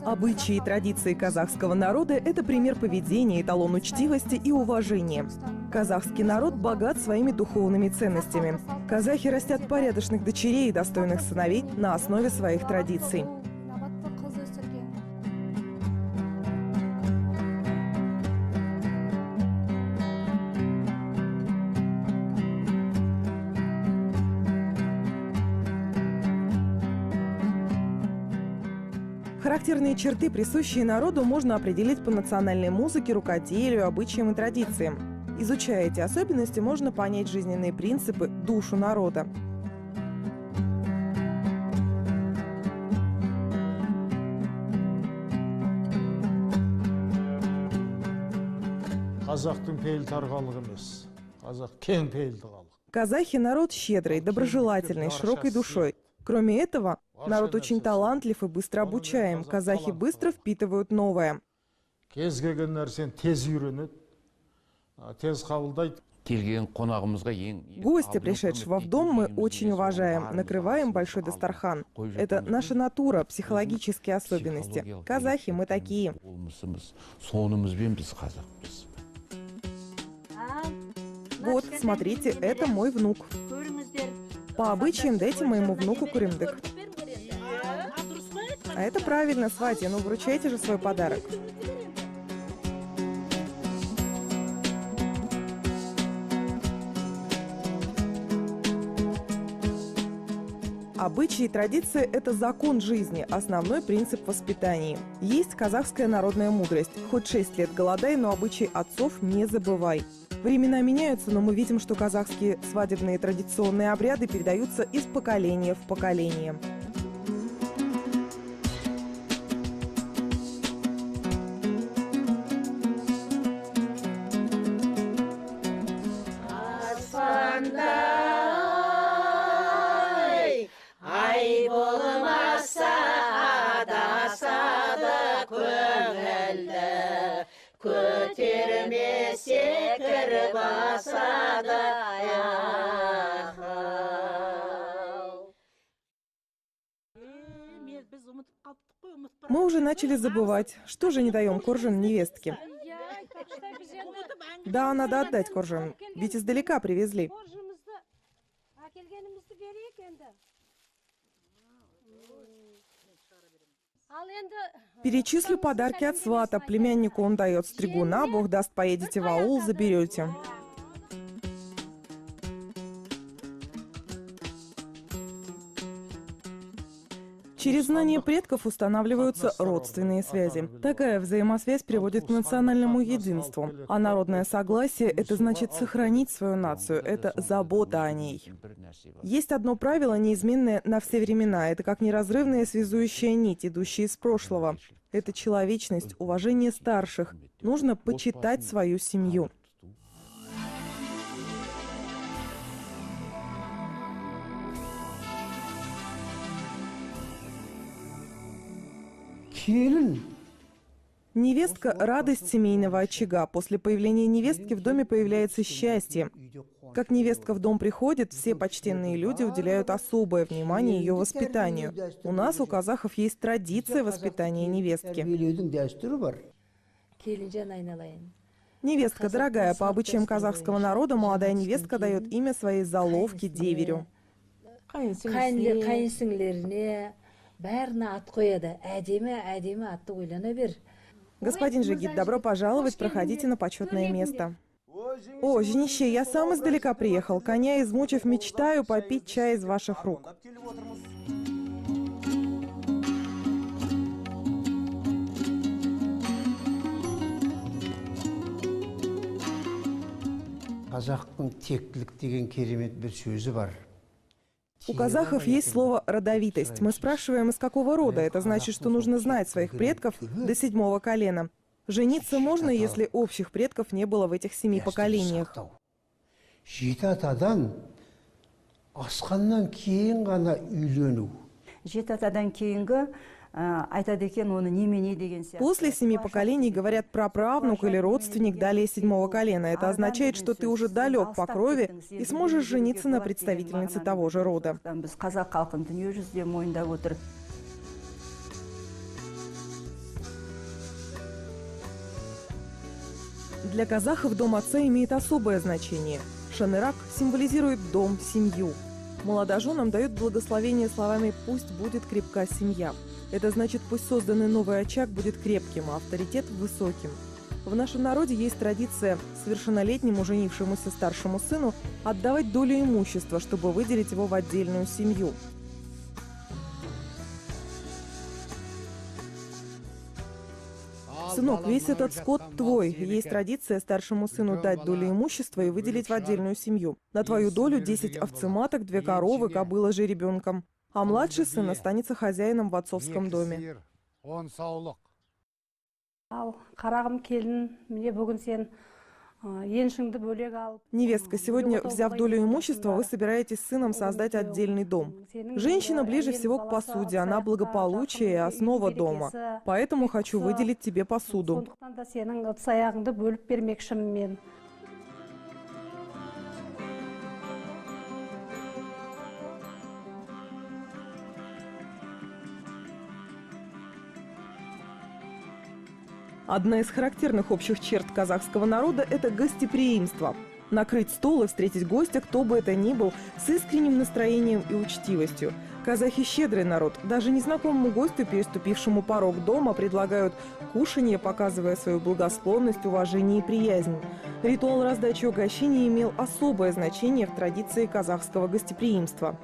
Обычаи и традиции казахского народа – это пример поведения, эталон учтивости и уважения. Казахский народ богат своими духовными ценностями. Казахи растят порядочных дочерей и достойных сыновей на основе своих традиций. Характерные черты, присущие народу, можно определить по национальной музыке, рукоделию, обычаям и традициям. Изучая эти особенности, можно понять жизненные принципы, душу народа. Казахи – народ щедрый, доброжелательный, широкой душой. Кроме этого, народ очень талантлив и быстро обучаем. Казахи быстро впитывают новое. Гостя, пришедшего в дом, мы очень уважаем. Накрываем большой дастархан. Это наша натура, психологические особенности. Казахи мы такие. Вот, смотрите, это мой внук. По обычаям дайте моему внуку куримдык. А это правильно, сватья, ну вручайте же свой подарок. Обычаи и традиции – это закон жизни, основной принцип воспитания. Есть казахская народная мудрость. Хоть 6 лет голодай, но обычаи отцов не забывай. Времена меняются, но мы видим, что казахские свадебные традиционные обряды передаются из поколения в поколение. Мы уже начали забывать, что же не даем коржин невестке. Да, надо отдать коржин, ведь издалека привезли. Перечислю подарки от свата. Племяннику он дает стригуна, Бог даст, поедете в аул, заберете. Через знание предков устанавливаются родственные связи. Такая взаимосвязь приводит к национальному единству. А народное согласие – это значит сохранить свою нацию, это забота о ней. Есть одно правило, неизменное на все времена. Это как неразрывная связующая нить, идущая из прошлого. Это человечность, уважение старших. Нужно почитать свою семью. Невестка – радость семейного очага. После появления невестки в доме появляется счастье. Как невестка в дом приходит, все почтенные люди уделяют особое внимание ее воспитанию. У нас, у казахов, есть традиция воспитания невестки. Невестка дорогая, по обычаям казахского народа молодая невестка дает имя своей заловке деверю. Господин Жигит, добро пожаловать, проходите на почетное место. О, женище, я сам издалека приехал. Коня измучив, мечтаю попить чай из ваших рук. У казахов есть слово «родовитость». Мы спрашиваем, из какого рода. Это значит, что нужно знать своих предков до 7-го колена. Жениться можно, если общих предков не было в этих 7 поколениях. После 7 поколений говорят праправнук или родственник далее 7-го колена. Это означает, что ты уже далек по крови и сможешь жениться на представительнице того же рода. Для казахов дом отца имеет особое значение. Шанырак символизирует дом, семью. Молодоженам дают благословение словами «пусть будет крепка семья». Это значит, пусть созданный новый очаг будет крепким, а авторитет высоким. В нашем народе есть традиция совершеннолетнему женившемуся старшему сыну отдавать долю имущества, чтобы выделить его в отдельную семью. Сынок, весь этот скот твой. Есть традиция старшему сыну дать долю имущества и выделить в отдельную семью. На твою долю 10 овцематок, 2 коровы, кобыла же ребенком. А младший сын останется хозяином в отцовском доме. Невестка, сегодня, взяв долю имущества, вы собираетесь с сыном создать отдельный дом. Женщина ближе всего к посуде, она благополучие и основа дома. Поэтому хочу выделить тебе посуду. Одна из характерных общих черт казахского народа – это гостеприимство. Накрыть стол и встретить гостя, кто бы это ни был, с искренним настроением и учтивостью. Казахи – щедрый народ. Даже незнакомому гостю, переступившему порог дома, предлагают кушанье, показывая свою благосклонность, уважение и приязнь. Ритуал раздачи угощений имел особое значение в традиции казахского гостеприимства.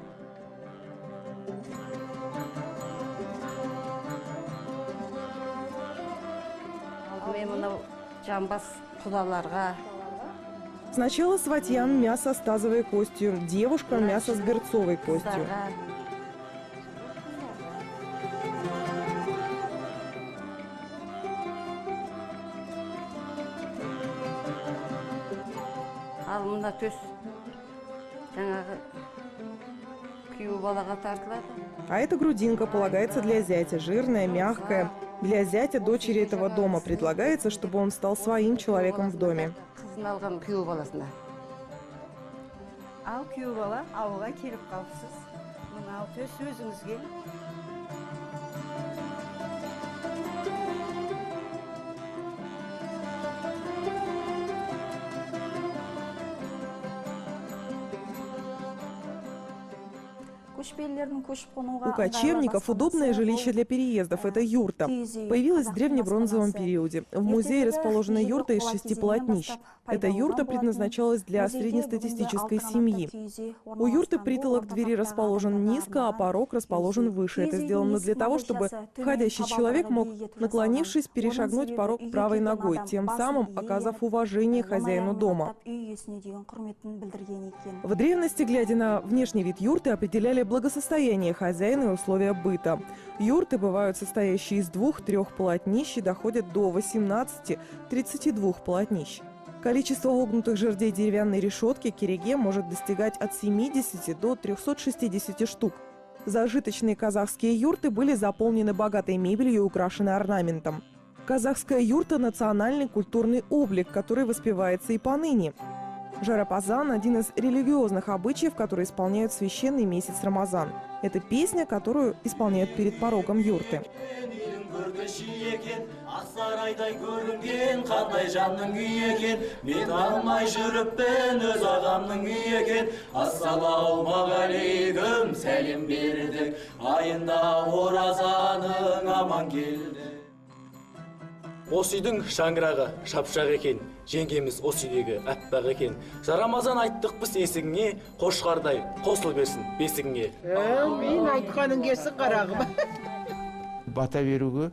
Сначала сватьям мясо с тазовой костью, девушкам мясо с берцовой костью. А эта грудинка полагается для зятя, жирная, мягкая. Для зятя, дочери этого дома, предлагается, чтобы он стал своим человеком в доме. У кочевников удобное жилище для переездов – это юрта. Появилась в древнебронзовом периоде. В музее расположена юрта из 6 полотнищ. Эта юрта предназначалась для среднестатистической семьи. У юрты притолок двери расположен низко, а порог расположен выше. Это сделано для того, чтобы входящий человек мог, наклонившись, перешагнуть порог правой ногой, тем самым оказав уважение хозяину дома. В древности, глядя на внешний вид юрты, определяли благосостояние хозяина и условия быта. Юрты бывают состоящие из 2-3 полотнищ и доходят до 18-32 полотнищ. Количество вогнутых жердей деревянной решетки кереге может достигать от 70 до 360 штук. Зажиточные казахские юрты были заполнены богатой мебелью и украшены орнаментом. Казахская юрта – национальный культурный облик, который воспевается и поныне. Жарапазан – один из религиозных обычаев, которые исполняют в священный месяц Рамазан. Это песня, которую исполняют перед порогом юрты. Осы үйдің шаңырағы шапшақ екен, жеңгеміз осы үйдегі аппақ екен. Жарамазан айттық біз есігіңе, қошқардай қосыл берсін бесігіңе. Мен айтқаның келсін қарағым. Бата беруге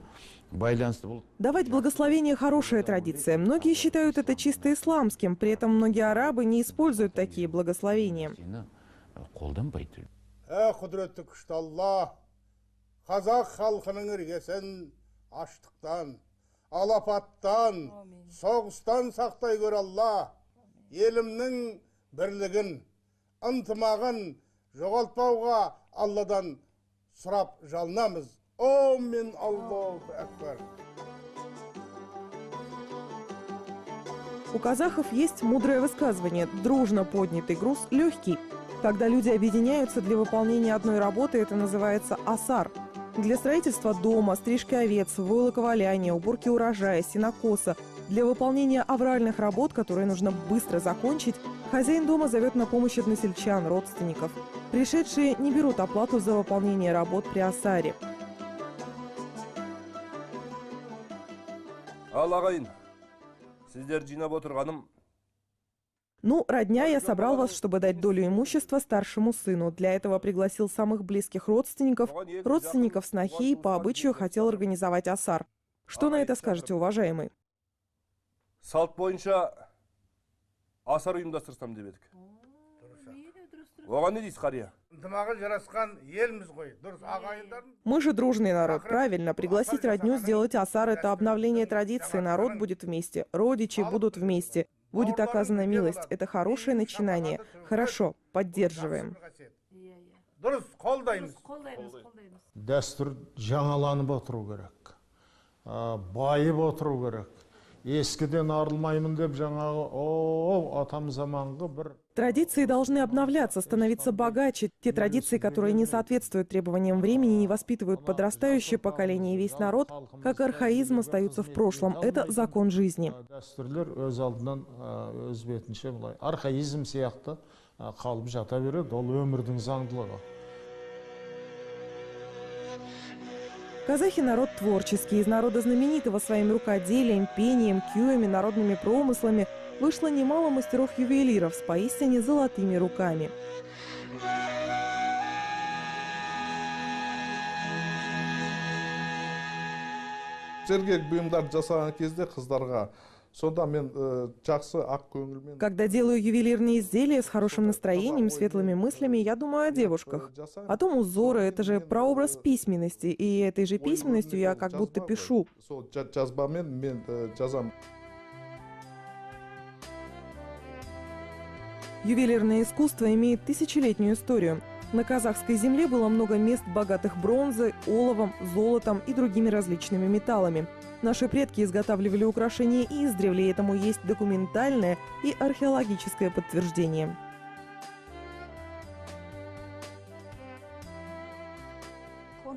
байланысты бұл. Давать благословение – хорошая традиция. Многие считают это чисто исламским, при этом многие арабы не используют такие благословения. Қолданбайды. Құдіретті күшті Алла, қазақ халқының іргесін аштықтан, алапаттан, соғыстан сақтай көр Алла. Елімнің бірлігін, ынтымағын жоғалтпауға Алладан сұрап жалынамыз. Амин, Аллаху акбар. У казахов есть мудрое высказывание «дружно поднятый груз легкий». Когда люди объединяются для выполнения одной работы, это называется асар. Для строительства дома, стрижки овец, войлоковаляния, уборки урожая, сенокоса, Для выполнения авральных работ, которые нужно быстро закончить, хозяин дома зовет на помощь односельчан, родственников. Пришедшие не берут оплату за выполнение работ при асаре. Ал ағайын, сіздер жинап отырғаным. Ну, родня, я собрал вас, чтобы дать долю имущества старшему сыну. Для этого пригласил самых близких родственников, родственников снохи и по обычаю хотел организовать асар. Что на это скажете, уважаемый? Салт бойынша асар ұйымдастырсам деп едік. Оған не дейсіз, қария? ынтымағы жарасқан елміз ғой. Дұрыс, ағайындардың. Мы же дружный народ, правильно. Пригласить родню сделать асар – это обновление традиции. Народ будет вместе, родичи будут вместе. Будет оказана милость. Это хорошее начинание. Хорошо, поддерживаем. Дұрыс, қолдаймыз. Дәстүр жаңаланып отыру керек. Байып отыру керек. Ескіден арылмаймын деп жаңағы, атам заманғы бір... Традиции должны обновляться, становиться богаче. Те традиции, которые не соответствуют требованиям времени, не воспитывают подрастающее поколение и весь народ, как архаизм, остаются в прошлом. Это закон жизни. Дәстүрлер өз алдынан өз бетінше былай архаизм сияқты қалып жата береді, ол өмірдің заңдылығы. Казахи – народ творческий. Из народа знаменитого своим рукоделием, пением, кюями, народными промыслами вышло немало мастеров-ювелиров с поистине золотыми руками. Сергек бұйымдар жасаған кезде қыздарға сонда мен жақсы ақ көңілмен. Когда делаю ювелирные изделия с хорошим настроением, светлыми мыслями, я думаю о девушках. Потом узоры – это же прообраз письменности, и этой же письменностью я как будто пишу. Жазбамен мен жазам. Ювелирное искусство имеет тысячелетнюю историю. На казахской земле было много мест, богатых бронзой, оловом, золотом и другими различными металлами. Наши предки изготавливали украшения издревле, и этому есть документальное и археологическое подтверждение.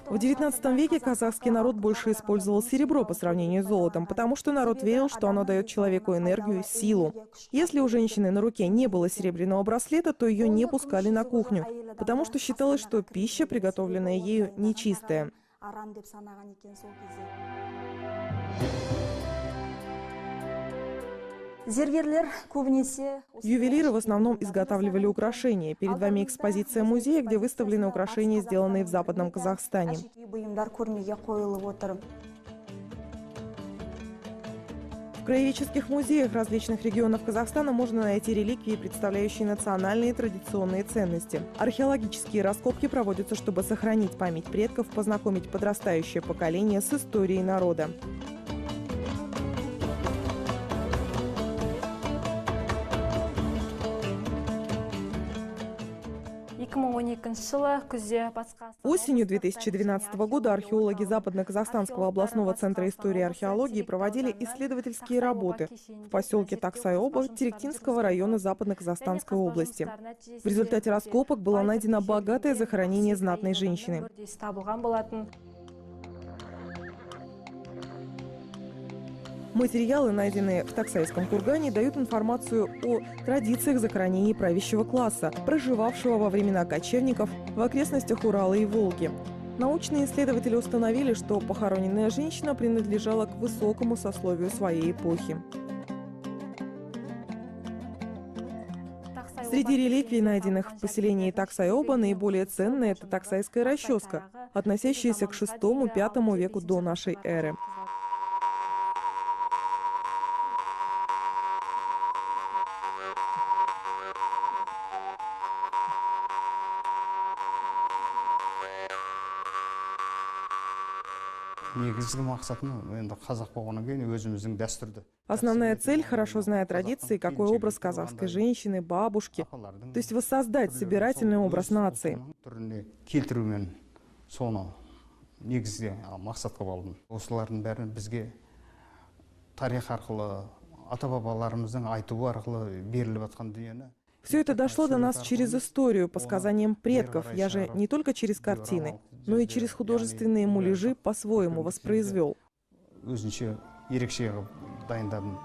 В XIX веке казахский народ больше использовал серебро по сравнению с золотом, потому что народ верил, что оно дает человеку энергию, силу. Если у женщины на руке не было серебряного браслета, то ее не пускали на кухню, потому что считалось, что пища, приготовленная ею, нечистая. Ювелиры в основном изготавливали украшения. Перед вами экспозиция музея, где выставлены украшения, сделанные в Западном Казахстане. В краеведческих музеях различных регионов Казахстана можно найти реликвии, представляющие национальные и традиционные ценности. Археологические раскопки проводятся, чтобы сохранить память предков, познакомить подрастающее поколение с историей народа. Осенью 2012 года археологи Западно-Казахстанского областного центра истории и археологии проводили исследовательские работы в поселке Таксай-Оба Теректинского района Западно-Казахстанской области. В результате раскопок было найдено богатое захоронение знатной женщины. Материалы, найденные в Таксайском кургане, дают информацию о традициях захоронений правящего класса, проживавшего во времена кочевников в окрестностях Урала и Волги. Научные исследователи установили, что похороненная женщина принадлежала к высокому сословию своей эпохи. Среди реликвий, найденных в поселении Таксай-Оба, наиболее ценная – это таксайская расческа, относящаяся к VI-V веку до нашей эры. Основная цель – хорошо зная традиции, какой образ казахской женщины, бабушки, то есть воссоздать собирательный образ нации. Все это дошло до нас через историю, по сказаниям предков. Я же не только через картины, но и через художественные муляжи по-своему воспроизвел. дайындадым.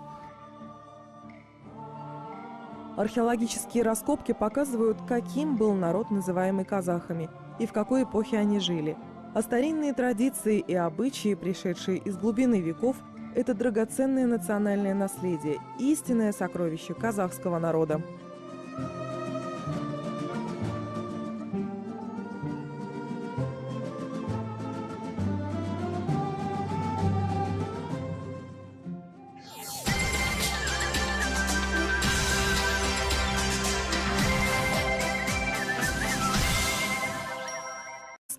Археологические раскопки показывают, каким был народ, называемый казахами, и в какой эпохе они жили. А старинные традиции и обычаи, пришедшие из глубины веков, это драгоценное национальное наследие, истинное сокровище казахского народа.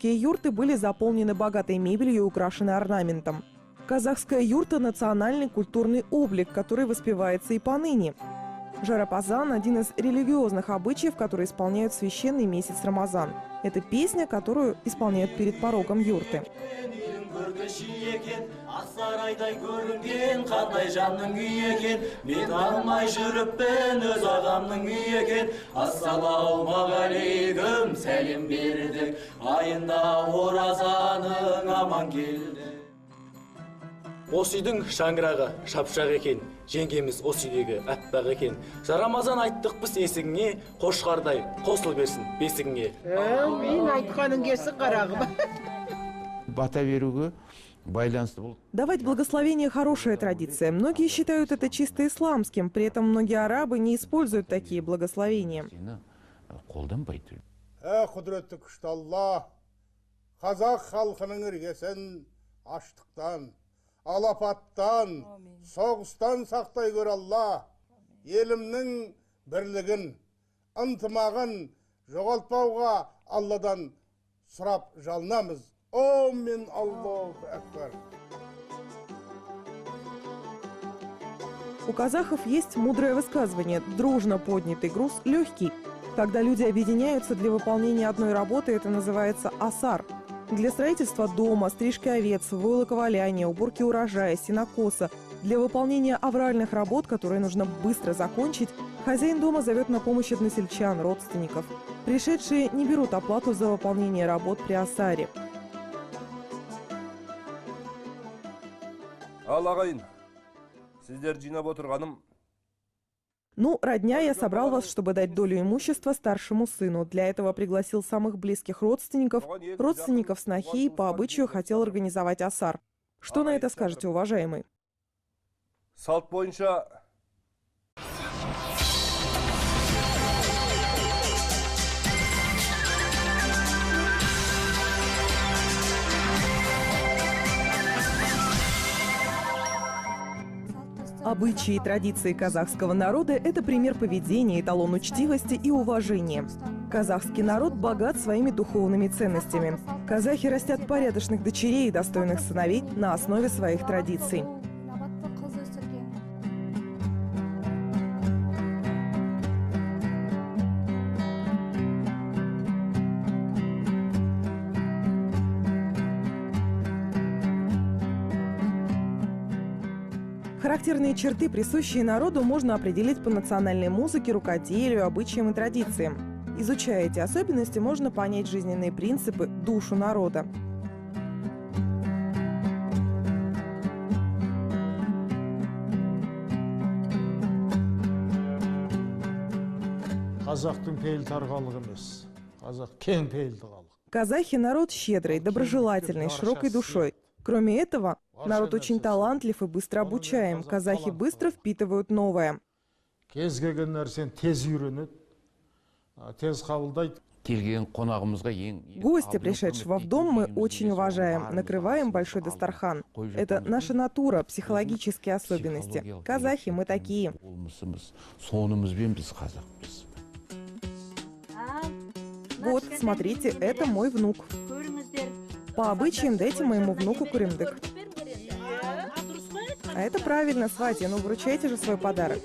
Казахские юрты были заполнены богатой мебелью и украшены орнаментом. Казахская юрта – национальный культурный облик, который воспевается и поныне. Жарапазан – один из религиозных обычаев, которые исполняют в священный месяц Рамазан. Это песня, которую исполняют перед порогом юрты. Осы үйдің шаңырағы шапшақ екен, жеңгеміз осы үйдегі аппақ екен. Жарамазан айттық біз есігіңе, қошқардай қосыл берсін бесігіңе. Мен айтқаның келсін қарағым. Бата беруге байланысты бұл. Давать благословение – хорошая традиция. Многие считают это чисто исламским, при этом многие арабы не используют такие благословения. Қолданбайды. Құдіретті күшті Алла, қазақ халқының іргесін аштықтан, алапаттан, соғыстан сақтай көр Алла. Елімнің бірлігін, ынтымағын жоғалтпауға Алладан сұрап жалынамыз. Амин, Аллаху акбар. У казахов есть мудрое высказывание «дружно поднятый груз легкий». Когда люди объединяются для выполнения одной работы, это называется асар. Для строительства дома, стрижки овец, войлоковаляния, уборки урожая, сенокоса, для выполнения авральных работ, которые нужно быстро закончить, хозяин дома зовет на помощь односельчан, родственников. Пришедшие не берут оплату за выполнение работ при асаре. Ал ағайын, сіздер жинап отырғаным. Ну, родня, я собрал вас, чтобы дать долю имущества старшему сыну. Для этого пригласил самых близких родственников, родственников снохи, и по обычаю хотел организовать асар. Что на это скажете, уважаемый? Салт бойынша Обычаи и традиции казахского народа – это пример поведения, эталон учтивости и уважения. Казахский народ богат своими духовными ценностями. Казахи растят порядочных дочерей и достойных сыновей на основе своих традиций. Характерные черты, присущие народу, можно определить по национальной музыке, рукоделию, обычаям и традициям. Изучая эти особенности, можно понять жизненные принципы, душу народа. Қазақтың пейіл тарғалық емес. Қазақ кең пейілді халық. Казахи – народ щедрый, доброжелательный, широкой душой. Кроме этого, народ очень талантлив и быстро обучаем. Казахи быстро впитывают новое. Кез келген нәрсені тез үйренеді, тез қабылдайды. Гостя, пришедшего в дом, мы очень уважаем, накрываем большой дастархан. Это наша натура, психологические особенности. Казахи мы такие. Вот, смотрите, это мой внук. По обычаям дайте моему внуку куримдык. А это правильно, сватья, ну вручайте же свой подарок.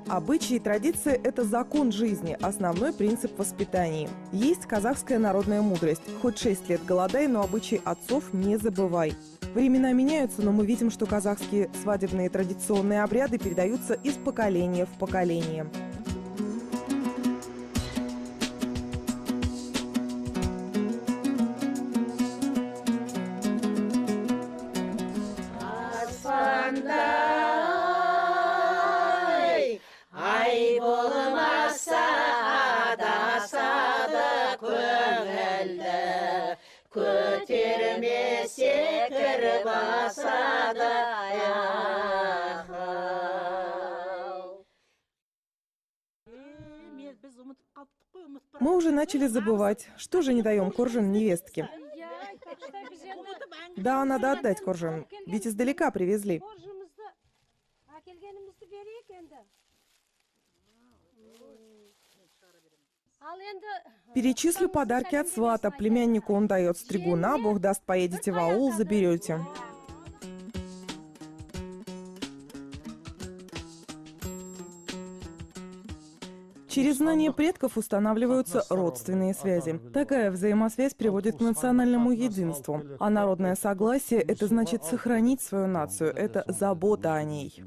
Обычаи и традиции – это закон жизни, основной принцип воспитания. Есть казахская народная мудрость. Хоть 6 лет голодай, но обычаи отцов не забывай. Времена меняются, но мы видим, что казахские свадебные традиционные обряды передаются из поколения в поколение. Мы уже начали забывать, что же не даем Коржин невестке. Да, надо отдать Коржин, ведь издалека привезли. Перечислю подарки от свата. Племяннику он дает стригуна, Бог даст, поедете в аул, заберете. Через знание предков устанавливаются родственные связи. Такая взаимосвязь приводит к национальному единству. А народное согласие – это значит сохранить свою нацию, это забота о ней.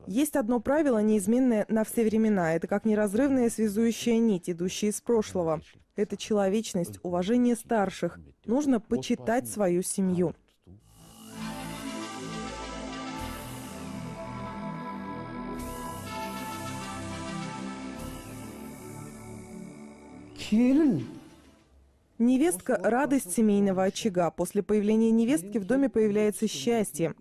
Есть одно правило, неизменное на все времена. Это как неразрывная связующая нить, идущая из прошлого. Это человечность, уважение старших. Нужно почитать свою семью. Невестка – радость семейного очага. После появления невестки в доме появляется счастье.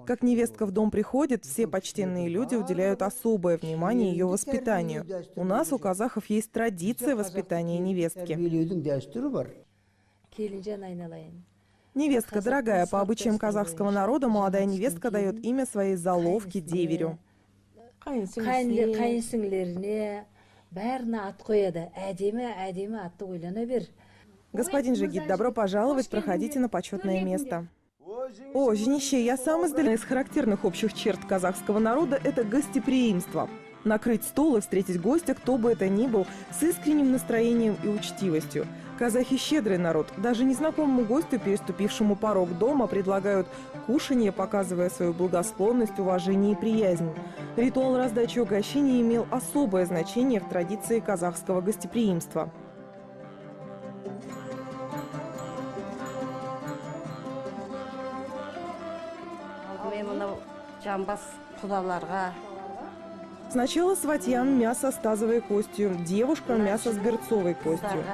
Как невестка в дом приходит, все почтенные люди уделяют особое внимание ее воспитанию. У нас, у казахов, есть традиция воспитания невестки. Невестка дорогая, по обычаям казахского народа, молодая невестка дает имя своей заловке деверю. Господин Жигит, добро пожаловать, проходите на почетное место. О, женище, я сам издалека. Из характерных общих черт казахского народа – это гостеприимство. Накрыть стол и встретить гостя, кто бы это ни был, с искренним настроением и учтивостью. Казахи щедрый народ. Даже незнакомому гостю, переступившему порог дома, предлагают кушанье, показывая свою благосклонность, уважение и приязнь. Ритуал раздачи угощений имел особое значение в традиции казахского гостеприимства. Сначала сватьям мясо с тазовой костью, девушкам мясо с берцовой костью.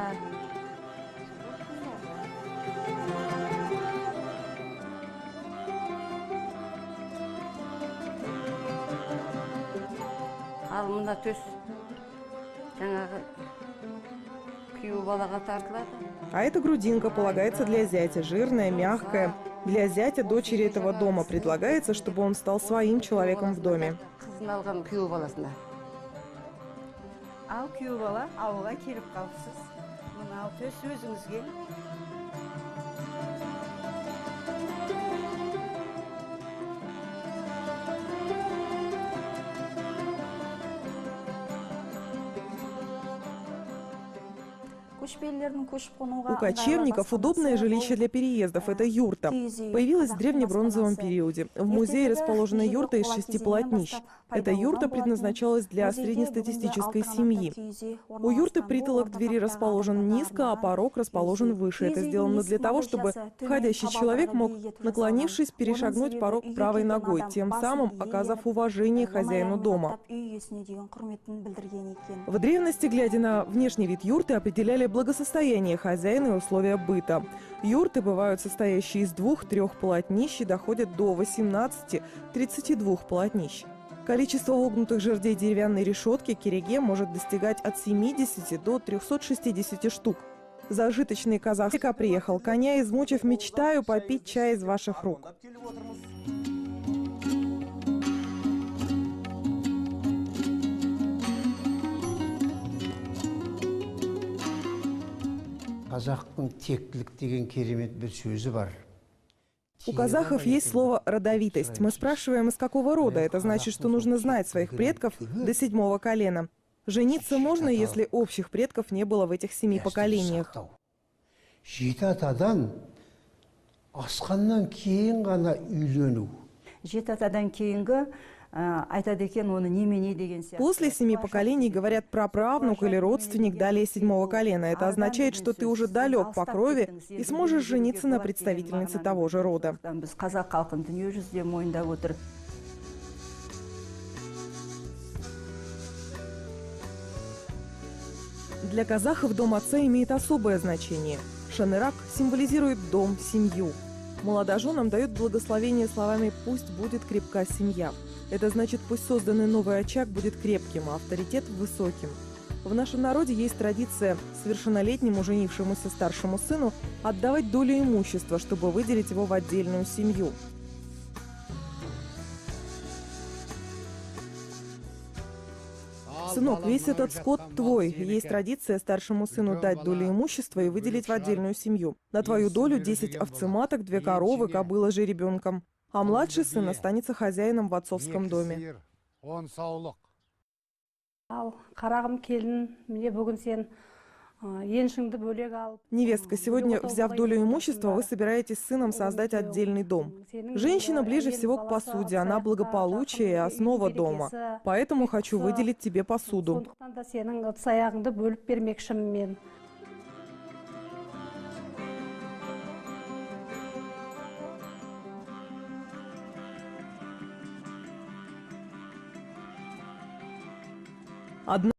А эта грудинка полагается для зятя, жирная, мягкая. Для зятя, дочери этого дома, предлагается, чтобы он стал своим человеком в доме. У кочевников удобное жилище для переездов – это юрта. Появилась в древнебронзовом периоде. В музее расположена юрта из 6 полотнищ. Эта юрта предназначалась для среднестатистической семьи. У юрты притолок двери расположен низко, а порог расположен выше. Это сделано для того, чтобы входящий человек мог, наклонившись, перешагнуть порог правой ногой, тем самым оказав уважение хозяину дома. В древности, глядя на внешний вид юрты, определяли благосостояние хозяина и условия быта. Юрты бывают состоящие из 2-3 полотнищ и доходят до 18-32 полотнищ. Количество вогнутых жердей деревянной решетки кереге может достигать от 70 до 360 штук. Зажиточный казах приехал коня, измучив, мечтаю попить чай из ваших рук. У казахов есть слово «родовитость». Мы спрашиваем, из какого рода. Это значит, что нужно знать своих предков до 7-го колена. Жениться можно, если общих предков не было в этих 7 поколениях. После 7 поколений говорят праправнук или родственник далее 7-го колена. Это означает, что ты уже далек по крови и сможешь жениться на представительнице того же рода. Для казахов дом отца имеет особое значение. Шанырак символизирует дом, семью. Молодоженам дают благословение словами «пусть будет крепка семья». Это значит, пусть созданный новый очаг будет крепким, а авторитет высоким. В нашем народе есть традиция совершеннолетнему женившемуся старшему сыну отдавать долю имущества, чтобы выделить его в отдельную семью. Сынок, весь этот скот твой. Есть традиция старшему сыну дать долю имущества и выделить в отдельную семью. На твою долю 10 овцематок, 2 коровы, кобыла жеребенком. А младший сын останется хозяином в отцовском доме. Ал қарағым келін, міне бүгін сен еншіңді бөлек алып. Невестка, сегодня, взяв долю имущества, вы собираетесь с сыном создать отдельный дом. Женщина ближе всего к посуде, она благополучие и основа дома. Поэтому хочу выделить тебе посуду. Сондықтан да сенің ыдыс аяғыңды бөліп бермекшімін мен. Одна